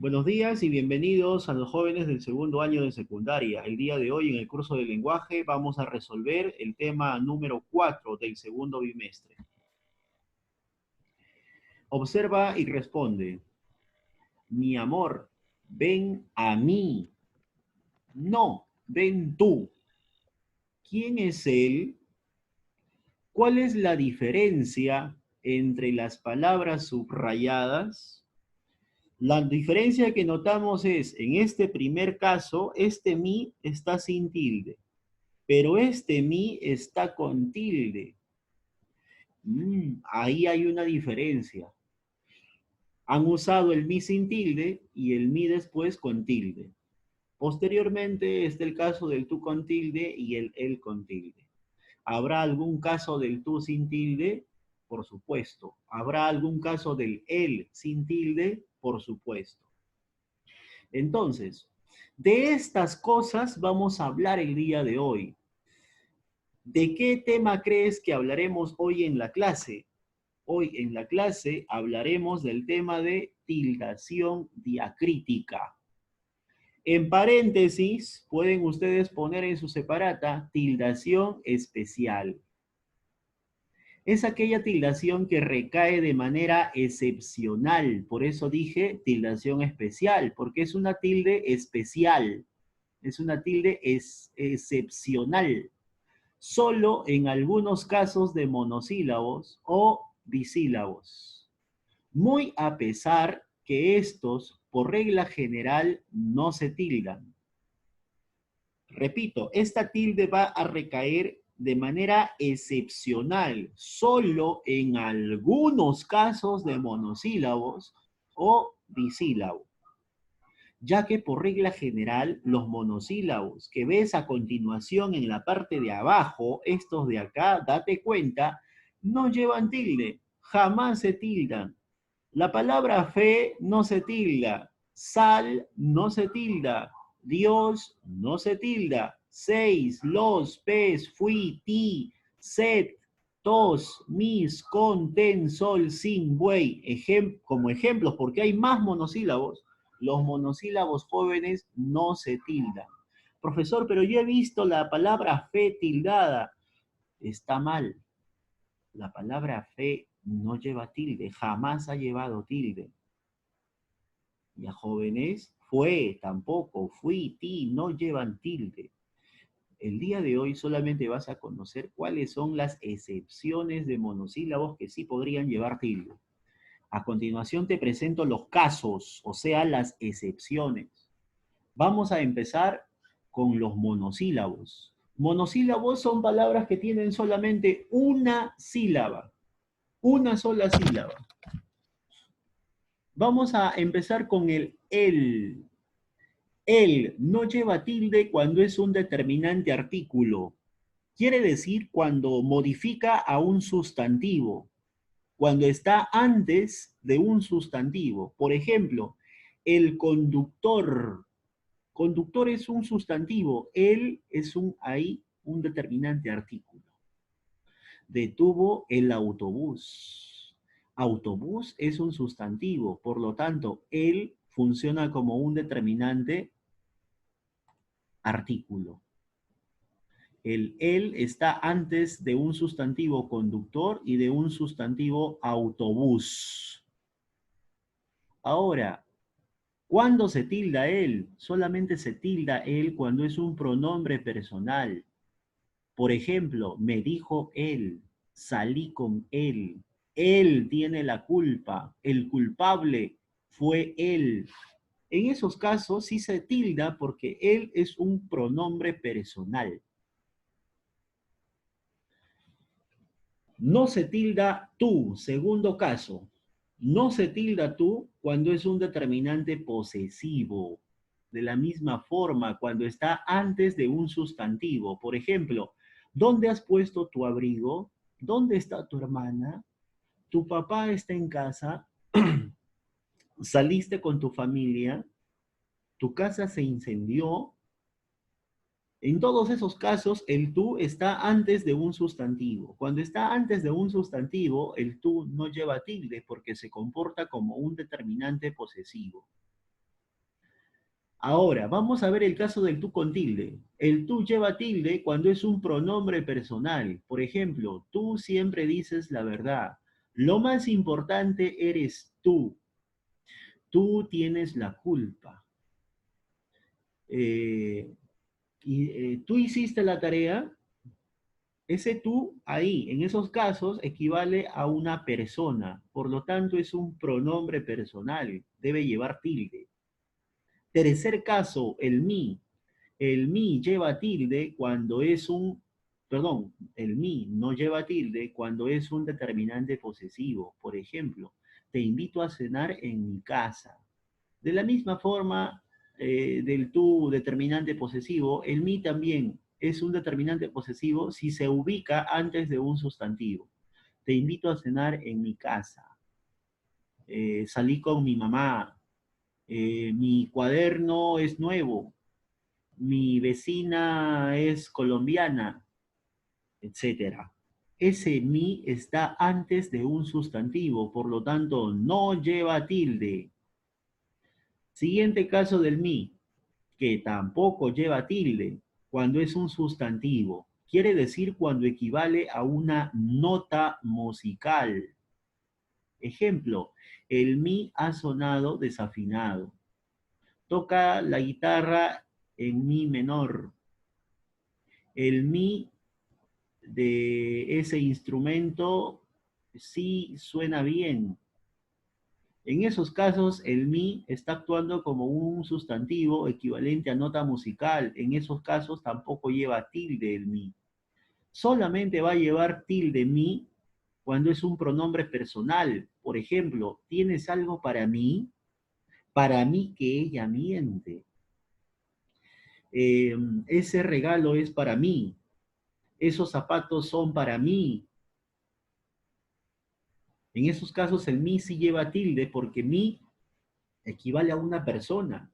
Buenos días y bienvenidos a los jóvenes del segundo año de secundaria. El día de hoy en el curso de lenguaje vamos a resolver el tema número 4 del segundo bimestre. Observa y responde. Mi amor, ven a mí. No, ven tú. ¿Quién es él? ¿Cuál es la diferencia entre las palabras subrayadas? La diferencia que notamos es, en este primer caso, este mi está sin tilde, pero este mi está con tilde. Ahí hay una diferencia. Han usado el mi sin tilde y el mi después con tilde. Posteriormente está el caso del tú con tilde y el él con tilde. ¿Habrá algún caso del tú sin tilde? Por supuesto. ¿Habrá algún caso del él sin tilde? Por supuesto. Entonces, de estas cosas vamos a hablar el día de hoy. ¿De qué tema crees que hablaremos hoy en la clase? Hoy en la clase hablaremos del tema de tildación diacrítica. En paréntesis, pueden ustedes poner en su separata tildación especial. Es aquella tildación que recae de manera excepcional. Por eso dije tildación especial, porque es una tilde especial. Es una tilde excepcional. Solo en algunos casos de monosílabos o bisílabos. Muy a pesar que estos, por regla general, no se tildan. Repito, esta tilde va a recaer de manera excepcional, solo en algunos casos de monosílabos o bisílabos, ya que por regla general los monosílabos que ves a continuación en la parte de abajo, estos de acá, date cuenta, no llevan tilde, jamás se tildan. La palabra fe no se tilda, sal no se tilda, Dios no se tilda, seis, los, pez, fui, ti, sed, tos, mis, con, ten, sol, sin, buey, como ejemplos, porque hay más monosílabos, los monosílabos jóvenes no se tildan. Profesor, pero yo he visto la palabra fe tildada. Está mal. La palabra fe no lleva tilde, jamás ha llevado tilde. Ya jóvenes, fue, tampoco, fui, ti, no llevan tilde. El día de hoy solamente vas a conocer cuáles son las excepciones de monosílabos que sí podrían llevar tilde. A continuación te presento los casos, o sea, las excepciones. Vamos a empezar con los monosílabos. Monosílabos son palabras que tienen solamente una sílaba, una sola sílaba. Vamos a empezar con el él. Él no lleva tilde cuando es un determinante artículo. Quiere decir cuando modifica a un sustantivo, cuando está antes de un sustantivo. Por ejemplo, el conductor. Conductor es un sustantivo, él es un determinante artículo. Detuvo el autobús. Autobús es un sustantivo, por lo tanto, él funciona como un determinante artículo. El él está antes de un sustantivo conductor y de un sustantivo autobús. Ahora, ¿cuándo se tilda él? Solamente se tilda él cuando es un pronombre personal. Por ejemplo, me dijo él, salí con él tiene la culpa, el culpable fue él. En esos casos sí se tilda porque él es un pronombre personal. No se tilda tú, segundo caso. No se tilda tú cuando es un determinante posesivo. De la misma forma, cuando está antes de un sustantivo. Por ejemplo, ¿dónde has puesto tu abrigo? ¿Dónde está tu hermana? ¿Tu papá está en casa? ¿Saliste con tu familia? ¿Tu casa se incendió? En todos esos casos, el tú está antes de un sustantivo. Cuando está antes de un sustantivo, el tú no lleva tilde porque se comporta como un determinante posesivo. Ahora, vamos a ver el caso del tú con tilde. El tú lleva tilde cuando es un pronombre personal. Por ejemplo, tú siempre dices la verdad. Lo más importante eres tú. Tú tienes la culpa. Eh, tú hiciste la tarea. Ese tú ahí, en esos casos, equivale a una persona. Por lo tanto, es un pronombre personal. Debe llevar tilde. Tercer caso, el mí. El mí lleva tilde cuando es un, perdón, el mí no lleva tilde cuando es un determinante posesivo. Por ejemplo, te invito a cenar en mi casa. De la misma forma del tú determinante posesivo, el mí también es un determinante posesivo si se ubica antes de un sustantivo. Te invito a cenar en mi casa. Salí con mi mamá. Mi cuaderno es nuevo. Mi vecina es colombiana, etcétera. Ese mi está antes de un sustantivo, por lo tanto no lleva tilde. Siguiente caso del mi, que tampoco lleva tilde cuando es un sustantivo. Quiere decir cuando equivale a una nota musical. Ejemplo, el mi ha sonado desafinado. Toca la guitarra en mi menor. El mi de ese instrumento sí suena bien. En esos casos, el mi está actuando como un sustantivo equivalente a nota musical. En esos casos tampoco lleva tilde el mi. Solamente va a llevar tilde mi cuando es un pronombre personal. Por ejemplo, ¿tienes algo para mí? Para mí que ella miente. Ese regalo es para mí. Esos zapatos son para mí. En esos casos el mi sí lleva tilde porque mi equivale a una persona,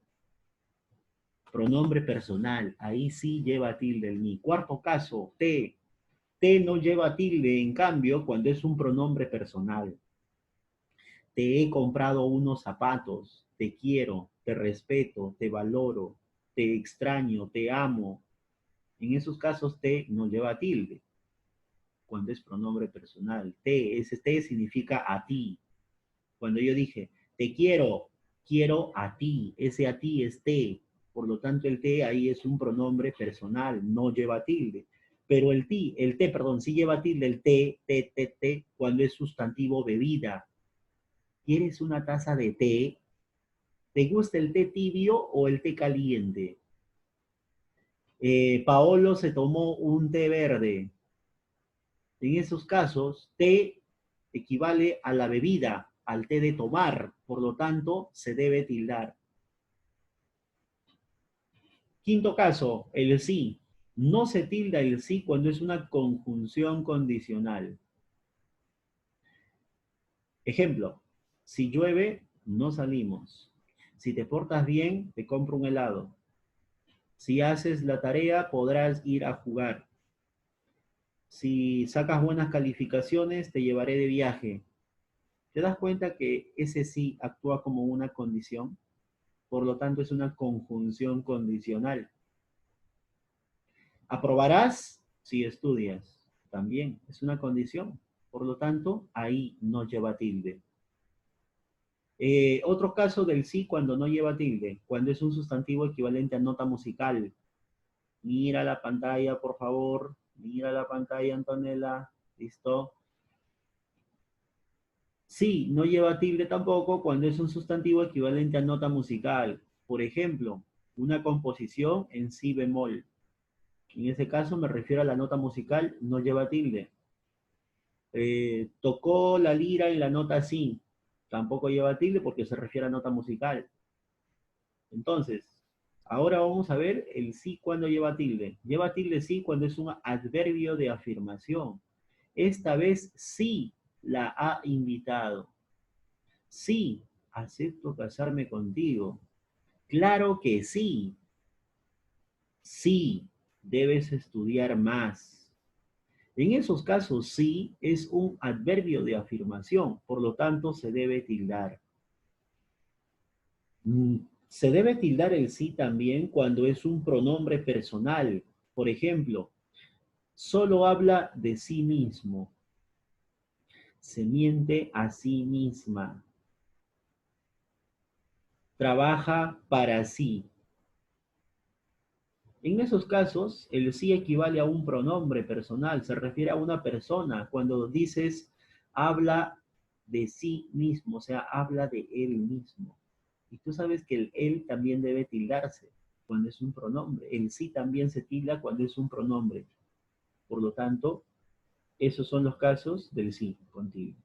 pronombre personal, ahí sí lleva tilde el mi. Cuarto caso, te. Te no lleva tilde, en cambio, cuando es un pronombre personal. Te he comprado unos zapatos, te quiero, te respeto, te valoro, te extraño, te amo. En esos casos te no lleva tilde, cuando es pronombre personal. Te, ese te significa a ti. Cuando yo dije, te quiero, quiero a ti, ese a ti es te. Por lo tanto, el te ahí es un pronombre personal, no lleva tilde. Pero el te, perdón, sí lleva tilde, el te, cuando es sustantivo bebida. ¿Quieres una taza de té? ¿Te gusta el té tibio o el té caliente? Paolo se tomó un té verde. En esos casos, té equivale a la bebida, al té de tomar, por lo tanto, se debe tildar. Quinto caso, el sí. No se tilda el sí cuando es una conjunción condicional. Ejemplo, si llueve, no salimos. Si te portas bien, te compro un helado. Si haces la tarea, podrás ir a jugar. Si sacas buenas calificaciones, te llevaré de viaje. ¿Te das cuenta que ese sí actúa como una condición? Por lo tanto, es una conjunción condicional. ¿Aprobarás si estudias? También es una condición. Por lo tanto, ahí no lleva tilde. Otro caso del sí cuando no lleva tilde, cuando es un sustantivo equivalente a nota musical. Mira la pantalla, por favor. Mira la pantalla, Antonella. ¿Listo? Sí, no lleva tilde tampoco cuando es un sustantivo equivalente a nota musical. Por ejemplo, una composición en si bemol. En ese caso me refiero a la nota musical, no lleva tilde. Tocó la lira en la nota si, tampoco lleva tilde porque se refiere a nota musical. Entonces, ahora vamos a ver el sí cuando lleva tilde. Lleva tilde sí cuando es un adverbio de afirmación. Esta vez sí la ha invitado. Sí, acepto casarme contigo. Claro que sí. Sí, debes estudiar más. En esos casos, sí es un adverbio de afirmación, por lo tanto se debe tildar. Se debe tildar el sí también cuando es un pronombre personal. Por ejemplo, solo habla de sí mismo. Se miente a sí misma. Trabaja para sí. En esos casos, el sí equivale a un pronombre personal, se refiere a una persona. Cuando dices habla de sí mismo, o sea, habla de él mismo. Y tú sabes que el él también debe tildarse cuando es un pronombre. El sí también se tilda cuando es un pronombre. Por lo tanto, esos son los casos del sí continuo.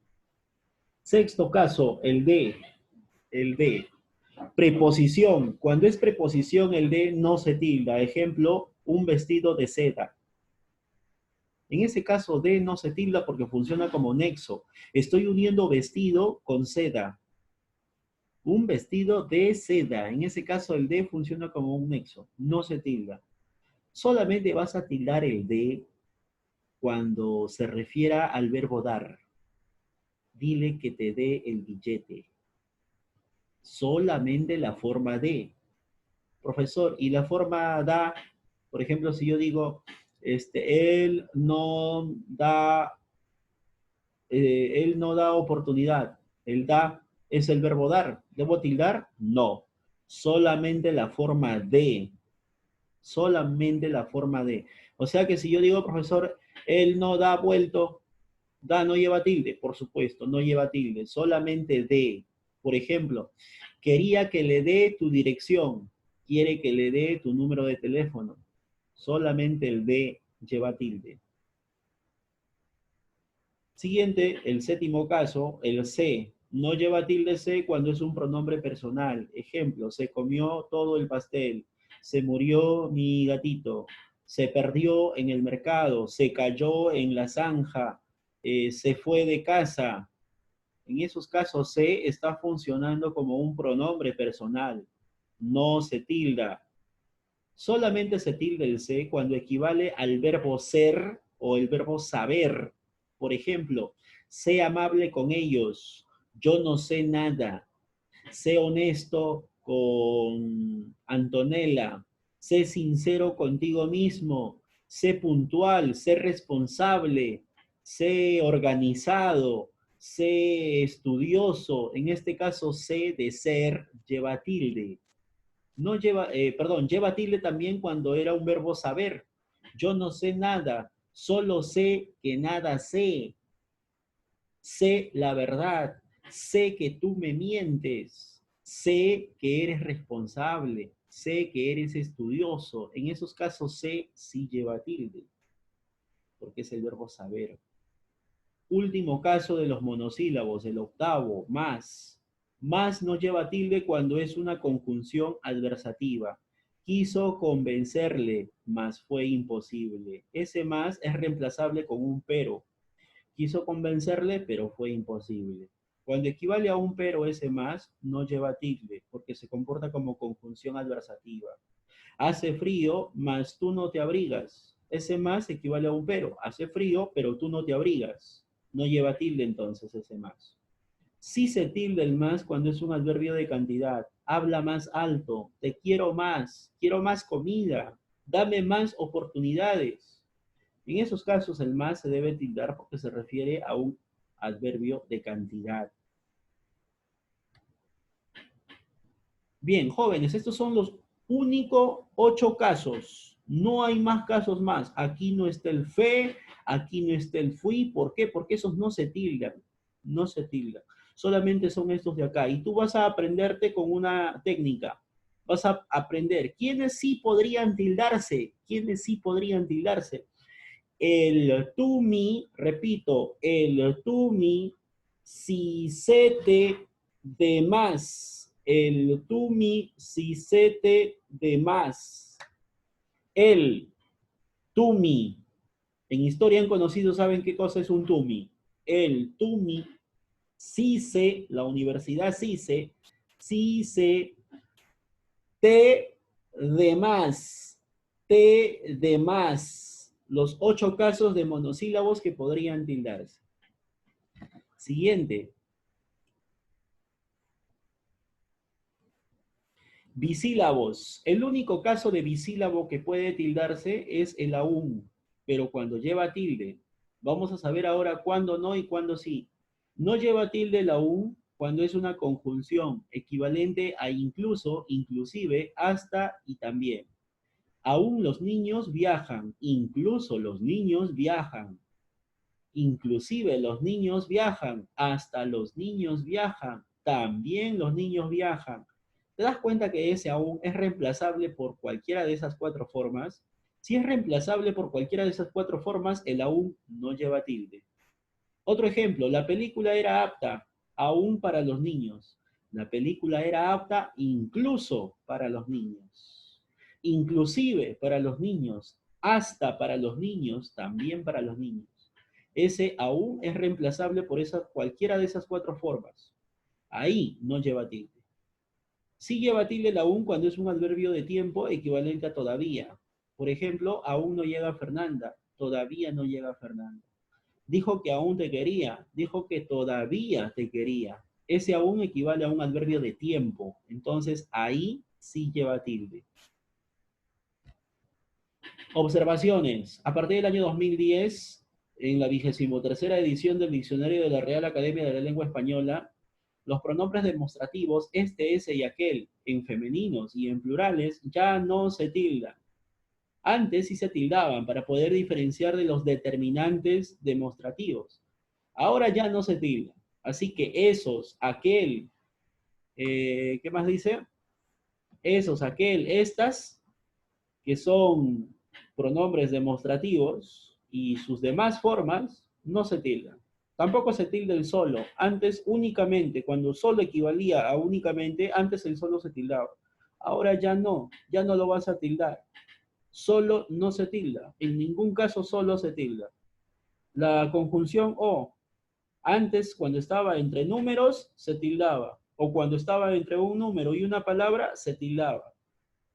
Sexto caso, el de. El de. Preposición. Cuando es preposición, el de no se tilda. Ejemplo, un vestido de seda. En ese caso, de no se tilda porque funciona como nexo. Estoy uniendo vestido con seda. Un vestido de seda. En ese caso, el de funciona como un nexo. No se tilda. Solamente vas a tildar el de cuando se refiera al verbo dar. Dile que te dé el billete. Solamente la forma de. Profesor, y la forma da, por ejemplo, si yo digo, él no da oportunidad, él da es el verbo dar. ¿Debo tildar? No, solamente la forma de, solamente la forma de. O sea que si yo digo, profesor, él no da vuelto, da no lleva tilde, por supuesto, no lleva tilde, solamente de. Por ejemplo, quería que le dé tu dirección, quiere que le dé tu número de teléfono. Solamente el de lleva tilde. Siguiente, el séptimo caso, el se. No lleva tilde se cuando es un pronombre personal. Ejemplo, se comió todo el pastel, se murió mi gatito, se perdió en el mercado, se cayó en la zanja, se fue de casa. En esos casos, se está funcionando como un pronombre personal. No se tilda. Solamente se tilda el se cuando equivale al verbo ser o el verbo saber. Por ejemplo, sé amable con ellos. Yo no sé nada. Sé honesto con Antonella. Sé sincero contigo mismo. Sé puntual. Sé responsable. Sé organizado. Sé estudioso. En este caso, sé de ser lleva tilde. No lleva, perdón, lleva tilde también cuando era un verbo saber. Yo no sé nada, solo sé que nada sé. Sé la verdad, sé que tú me mientes, sé que eres responsable, sé que eres estudioso. En esos casos, sé sí lleva tilde, porque es el verbo saber. Último caso de los monosílabos, el octavo, más. Más no lleva tilde cuando es una conjunción adversativa. Quiso convencerle, mas fue imposible. Ese más es reemplazable con un pero. Quiso convencerle, pero fue imposible. Cuando equivale a un pero, ese más no lleva tilde, porque se comporta como conjunción adversativa. Hace frío, mas tú no te abrigas. Ese más equivale a un pero. Hace frío, pero tú no te abrigas. No lleva tilde entonces ese más. Sí se tilde el más cuando es un adverbio de cantidad. Habla más alto, te quiero más comida, dame más oportunidades. En esos casos el más se debe tildar porque se refiere a un adverbio de cantidad. Bien, jóvenes, estos son los únicos 8 casos. No hay más casos más. Aquí no está el fe, aquí no está el fui. ¿Por qué? Porque esos no se tildan. No se tildan. Solamente son estos de acá. Y tú vas a aprenderte con una técnica. Vas a aprender quiénes sí podrían tildarse. Quiénes sí podrían tildarse. El tú, mi, repito, el tú, mi, si se te de más. El tú, mi, si se te de más. El tú, mi. En historia han conocido, ¿saben qué cosa es un tú, mi? El tú, mi, CICE, la Universidad CICE, CICE, te de más. Te de más. Los 8 casos de monosílabos que podrían tildarse. Siguiente. Bisílabos. El único caso de bisílabo que puede tildarse es el aún, pero cuando lleva tilde. Vamos a saber ahora cuándo no y cuándo sí. No lleva tilde el aún cuando es una conjunción equivalente a incluso, inclusive, hasta y también. Aún los niños viajan, incluso los niños viajan. Inclusive los niños viajan, hasta los niños viajan, también los niños viajan. ¿Te das cuenta que ese aún es reemplazable por cualquiera de esas cuatro formas? Si es reemplazable por cualquiera de esas cuatro formas, el aún no lleva tilde. Otro ejemplo, la película era apta aún para los niños. La película era apta incluso para los niños. Inclusive para los niños, hasta para los niños, también para los niños. Ese aún es reemplazable por cualquiera de esas cuatro formas. Ahí no lleva tilde. Sí lleva tilde el aún cuando es un adverbio de tiempo equivalente a todavía. Por ejemplo, aún no llega Fernanda, todavía no llega Fernanda. Dijo que aún te quería, dijo que todavía te quería. Ese aún equivale a un adverbio de tiempo. Entonces ahí sí lleva tilde. Observaciones. A partir del año 2010, en la 23ª edición del Diccionario de la Real Academia de la Lengua Española, los pronombres demostrativos este, ese y aquel, en femeninos y en plurales, ya no se tildan. Antes sí se tildaban para poder diferenciar de los determinantes demostrativos. Ahora ya no se tildan. Así que esos, aquel, ¿qué más dice? Esos, aquel, estas, que son pronombres demostrativos y sus demás formas, no se tildan. Tampoco se tilda el solo. Antes únicamente, cuando solo equivalía a únicamente, antes el solo se tildaba. Ahora ya no lo vas a tildar. Solo no se tilda. En ningún caso solo se tilda. La conjunción o, antes cuando estaba entre números, se tildaba. O cuando estaba entre un número y una palabra, se tildaba.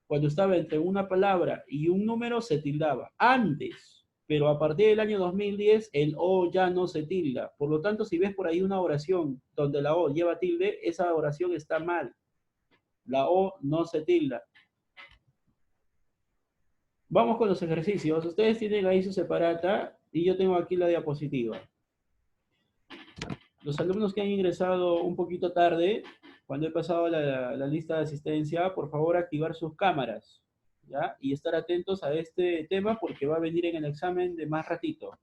Cuando estaba entre una palabra y un número, se tildaba. Antes, pero a partir del año 2010, el o ya no se tilda. Por lo tanto, si ves por ahí una oración donde la o lleva tilde, esa oración está mal. La o no se tilda. Vamos con los ejercicios. Ustedes tienen ahí su separata y yo tengo aquí la diapositiva. Los alumnos que han ingresado un poquito tarde, cuando he pasado la lista de asistencia, por favor activar sus cámaras, ¿ya? Y estar atentos a este tema porque va a venir en el examen de más ratito.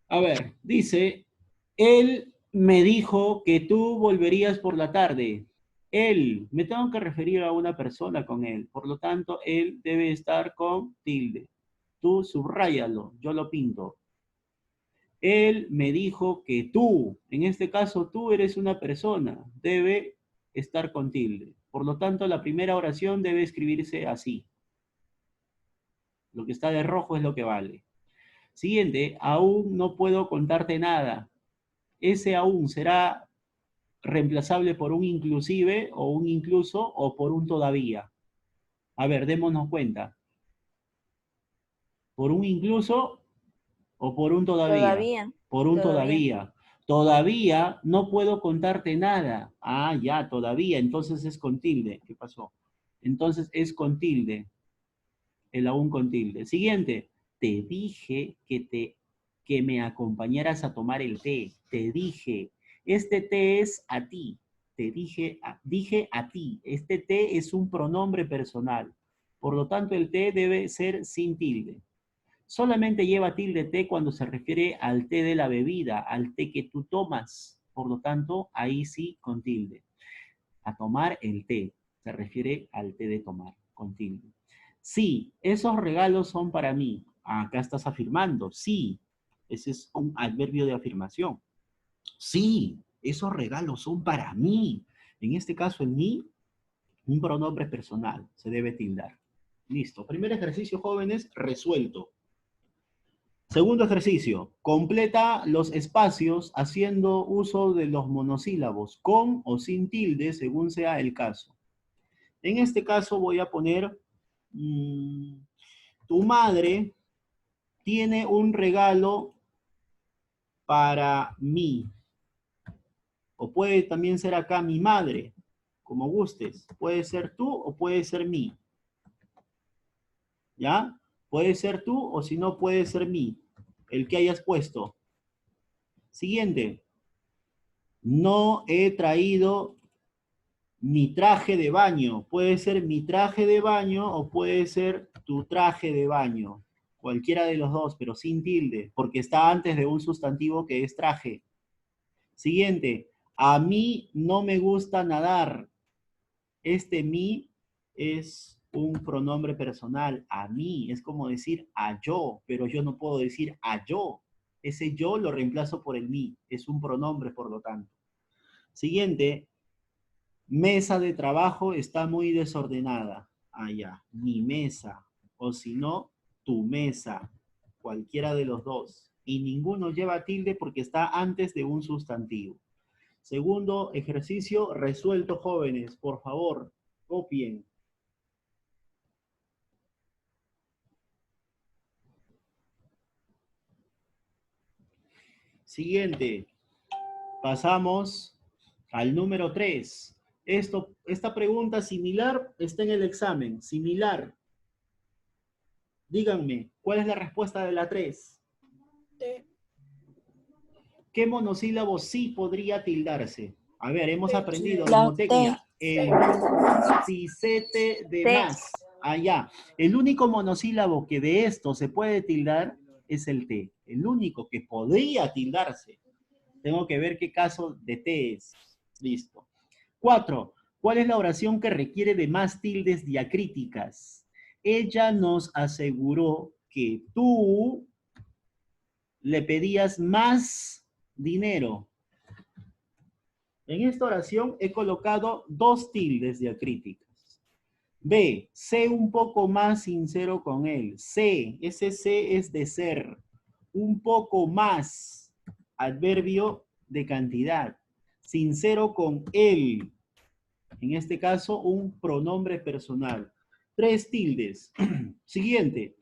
A ver, dice, él me dijo que tú volverías por la tarde. Él, me tengo que referir a una persona con él, por lo tanto, él debe estar con tilde. Tú subráyalo, yo lo pinto. Él me dijo que tú, en este caso tú eres una persona, debe estar con tilde. Por lo tanto, la primera oración debe escribirse así. Lo que está de rojo es lo que vale. Siguiente, aún no puedo contarte nada. Ese aún será reemplazable por un inclusive o un incluso o por un todavía. A ver, démonos cuenta. ¿Por un incluso o por un todavía? Todavía. Por un Todavía. todavía. Todavía no puedo contarte nada. Ah, ya, todavía. Entonces es con tilde. ¿Qué pasó? Entonces es con tilde. El aún con tilde. Siguiente. Te dije que me acompañaras a tomar el té. Te dije. Este té es a ti. Te dije a ti. Este té es un pronombre personal. Por lo tanto, el té debe ser sin tilde. Solamente lleva tilde té cuando se refiere al té de la bebida, al té que tú tomas. Por lo tanto, ahí sí con tilde. A tomar el té. Se refiere al té de tomar, con tilde. Sí, esos regalos son para mí. Acá estás afirmando. Sí, ese es un adverbio de afirmación. Sí, esos regalos son para mí. En este caso, el mí, un pronombre personal. Se debe tildar. Listo. Primer ejercicio, jóvenes, resuelto. Segundo ejercicio, completa los espacios haciendo uso de los monosílabos, con o sin tilde, según sea el caso. En este caso voy a poner, tu madre tiene un regalo para mí. O puede también ser acá mi madre. como gustes. Puede ser tú o puede ser mí. ¿Ya? Puede ser tú o si no puede ser mí. El que hayas puesto. Siguiente. No he traído mi traje de baño. Puede ser mi traje de baño o puede ser tu traje de baño. Cualquiera de los dos, pero sin tilde, porque está antes de un sustantivo que es traje. Siguiente. A mí no me gusta nadar. Este mí es un pronombre personal. A mí es como decir a yo, pero yo no puedo decir a yo. Ese yo lo reemplazo por el mí. Es un pronombre, por lo tanto. Siguiente. Mesa de trabajo está muy desordenada. Ah, ya. Mi mesa. O si no, tu mesa. Cualquiera de los dos. Y ninguno lleva tilde porque está antes de un sustantivo. Segundo ejercicio resuelto, jóvenes. Por favor, copien. Siguiente. Pasamos al número 3. Esta pregunta similar está en el examen. Similar. Díganme, ¿cuál es la respuesta de la 3? T. ¿Qué monosílabo sí podría tildarse? A ver, hemos T. aprendido La mnemotecnia. El tisete de T. más. Allá. El único monosílabo que de esto se puede tildar es el T. El único que podría tildarse. Tengo que ver qué caso de T es. Listo. 4. ¿Cuál es la oración que requiere de más tildes diacríticas? Ella nos aseguró que tú le pedías más dinero. En esta oración he colocado 2 tildes diacríticas. B, sé un poco más sincero con él. Sé, ese sé es de ser. Un poco más, adverbio de cantidad. Sincero con él. En este caso, un pronombre personal. 3 tildes. Siguiente.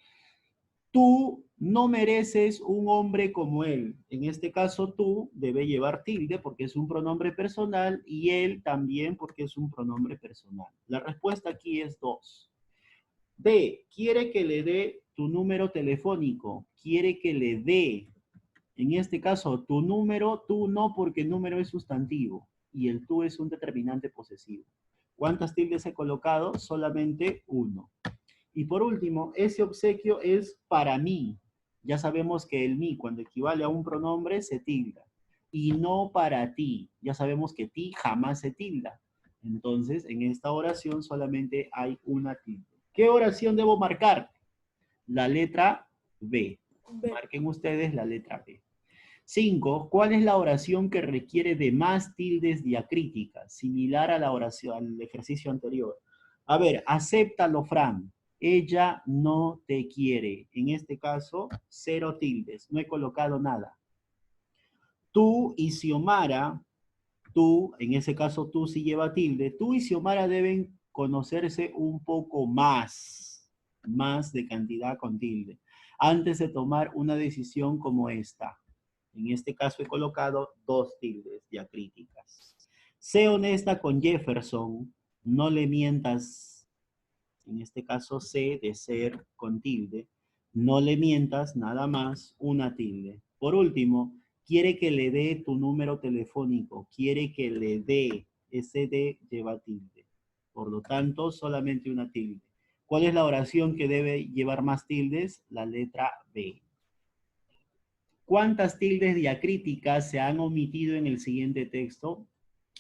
Tú no mereces un hombre como él. En este caso, tú debe llevar tilde porque es un pronombre personal y él también porque es un pronombre personal. La respuesta aquí es 2. D, quiere que le dé tu número telefónico. Quiere que le dé. En este caso, tu número, tú no porque el número es sustantivo y el tú es un determinante posesivo. ¿Cuántas tildes he colocado? Solamente 1. Y por último, ese obsequio es para mí. Ya sabemos que el mí, cuando equivale a un pronombre, se tilda. Y no para ti. Ya sabemos que ti jamás se tilda. Entonces, en esta oración solamente hay una tilde. ¿Qué oración debo marcar? La letra B. B. Marquen ustedes la letra B. 5. ¿Cuál es la oración que requiere de más tildes diacríticas? Similar a la oración, al ejercicio anterior. A ver, acéptalo, Fran. Ella no te quiere. En este caso, 0 tildes. No he colocado nada. Tú y Xiomara, tú, en ese caso tú sí lleva tilde. Tú y Xiomara deben conocerse un poco más. Más de cantidad con tilde. Antes de tomar una decisión como esta. En este caso he colocado 2 tildes diacríticas. Sé honesta con Jefferson, no le mientas. En este caso, sé de ser con tilde. No le mientas, nada más, una tilde. Por último, quiere que le dé tu número telefónico. Quiere que le dé. Ese de lleva tilde. Por lo tanto, solamente una tilde. ¿Cuál es la oración que debe llevar más tildes? La letra B. ¿Cuántas tildes diacríticas se han omitido en el siguiente texto?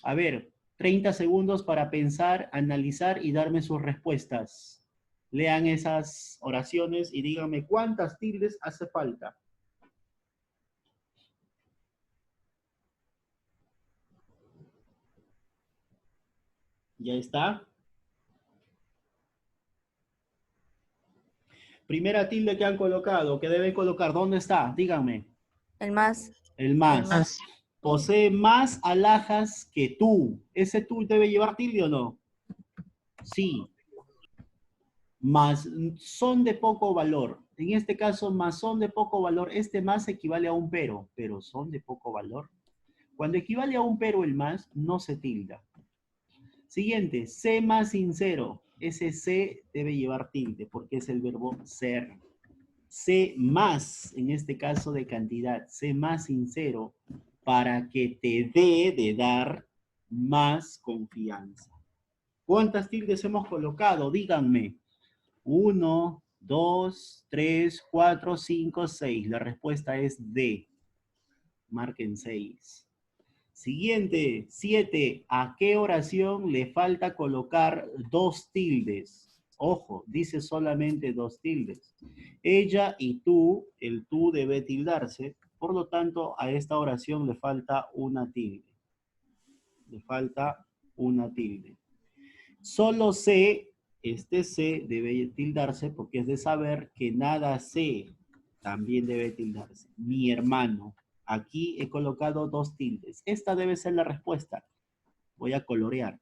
A ver, 30 segundos para pensar, analizar y darme sus respuestas. Lean esas oraciones y díganme cuántas tildes hace falta. ¿Ya está? Primera tilde que han colocado, que deben colocar, ¿dónde está? Díganme. El más. El más. Posee más alhajas que tú. ¿Ese tú debe llevar tilde o no? Sí. Más son de poco valor. En este caso, más son de poco valor. Este más equivale a un pero son de poco valor. Cuando equivale a un pero el más, no se tilda. Siguiente, sé más sincero. Ese sé debe llevar tilde porque es el verbo ser. Sé más, en este caso de cantidad, sé más sincero para que te dé de dar más confianza. ¿Cuántas tildes hemos colocado? Díganme. 1, 2, 3, 4, 5, 6. La respuesta es D. Marquen 6. Siguiente, 7. ¿A qué oración le falta colocar dos tildes? Ojo, dice solamente dos tildes. Ella y tú, el tú debe tildarse. Por lo tanto, a esta oración le falta una tilde. Le falta una tilde. Solo sé, este sé debe tildarse porque es de saber que nada sé. También debe tildarse. Mi hermano. Aquí he colocado dos tildes. Esta debe ser la respuesta. Voy a colorear.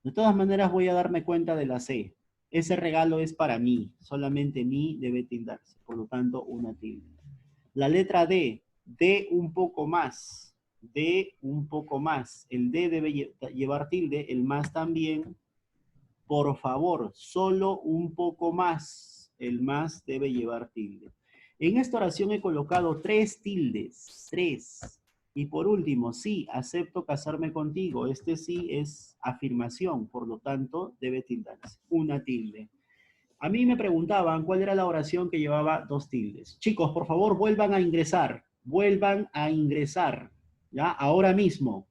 De todas maneras voy a darme cuenta de la C. Ese regalo es para mí. Solamente mí debe tildarse. Por lo tanto, una tilde. La letra D. D un poco más. D un poco más. El D debe llevar tilde. El más también. Por favor, solo un poco más. El más debe llevar tilde. En esta oración he colocado tres tildes. Tres. Y por último, sí, acepto casarme contigo. Este sí es afirmación, por lo tanto, debe tildarse. Una tilde. A mí me preguntaban cuál era la oración que llevaba dos tildes. Chicos, por favor, vuelvan a ingresar. Vuelvan a ingresar. ¿Ya? Ahora mismo.